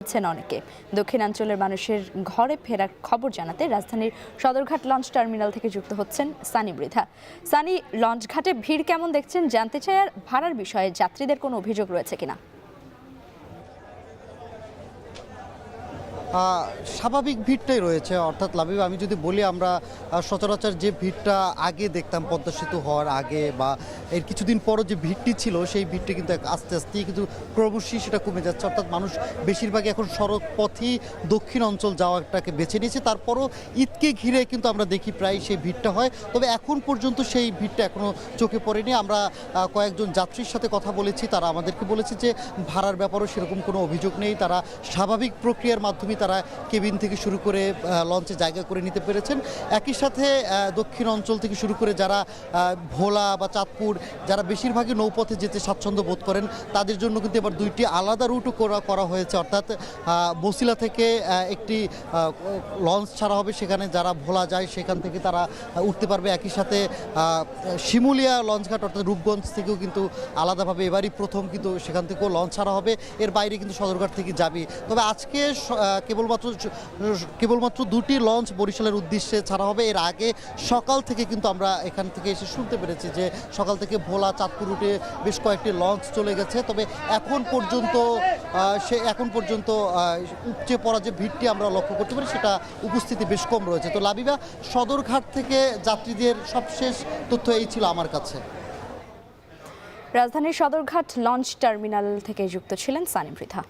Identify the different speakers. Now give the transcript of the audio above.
Speaker 1: হয়েছেন অনেকে। দক্ষিণাঞ্চলের মানুষের ঘরে ফেরার খবর জানাতে রাজধানীর সদরঘাট লঞ্চ টার্মিনাল থেকে যুক্ত হচ্ছেন সানি মৃধা। সানি, লঞ্চ ঘাটে ভিড় কেমন দেখছেন জানতে চাই, আর ভাড়ার বিষয়ে যাত্রীদের কোনো অভিযোগ রয়েছে কিনা?
Speaker 2: স্বাভাবিক ভিড়টাই রয়েছে। অর্থাৎ লাবিব, আমি যদি বলি, আমরা সচরাচর যে ভিড়টা আগে দেখতাম পদ্মা সেতু হওয়ার আগে বা এর কিছুদিন পরও যে ভিড়টি ছিল, সেই ভিড়টি কিন্তু আস্তে আস্তেই কিন্তু ক্রমশই সেটা কমে যাচ্ছে। অর্থাৎ মানুষ বেশিরভাগই এখন সড়ক পথই দক্ষিণ অঞ্চল যাওয়াটাকে বেছে নিয়েছে। তারপরও ঈদকে ঘিরে কিন্তু আমরা দেখি প্রায় সেই ভিড়টা হয়, তবে এখন পর্যন্ত সেই ভিড়টা এখনও চোখে পড়েনি। আমরা কয়েকজন যাত্রীর সাথে কথা বলেছি, তারা আমাদেরকে বলেছে যে ভাড়ার ব্যাপারেও সেরকম কোনো অভিযোগ নেই। তারা স্বাভাবিক প্রক্রিয়ার মাধ্যমে তারা কেবিন থেকে শুরু করে লঞ্চে জায়গা করে নিতে পেরেছেন। একই সাথে দক্ষিণ অঞ্চল থেকে শুরু করে যারা ভোলা বা চাঁদপুর, যারা বেশিরভাগই নৌপথে যেতে স্বাচ্ছন্দ্য বোধ করেন, তাদের জন্য কিন্তু এবার দুইটি আলাদা রুটও করা হয়েছে। অর্থাৎ বসিলা থেকে একটি লঞ্চ ছাড়া হবে, সেখানে যারা ভোলা যায় সেখান থেকে তারা উঠতে পারবে। একই সাথে শিমুলিয়া লঞ্চঘাট অর্থাৎ রূপগঞ্জ থেকেও কিন্তু আলাদাভাবে এবারই প্রথম কিন্তু সেখান থেকেও লঞ্চ ছাড়া হবে। এর বাইরে কিন্তু সদরঘাট থেকে যাবে। তবে আজকে কেবলমাত্র দুটি লঞ্চ বরিশালের উদ্দেশ্যে ছাড়া হবে। এর আগে সকাল থেকে কিন্তু আমরা এখান থেকে এসে শুনতে পেরেছি যে সকাল থেকে ভোলা চাঁদপুর রুটে বেশ কয়েকটি লঞ্চ চলে গেছে। তবে এখন পর্যন্ত উপচে পড়া যে ভিড়টি আমরা লক্ষ্য করতে পারি, সেটা উপস্থিতি বেশ কম রয়েছে। তো লাবিবা, সদরঘাট থেকে যাত্রীদের সবশেষ তথ্য এই ছিল আমার কাছে।
Speaker 1: রাজধানীর সদরঘাট লঞ্চ টার্মিনাল থেকে যুক্ত ছিলেন সানি মৃধা।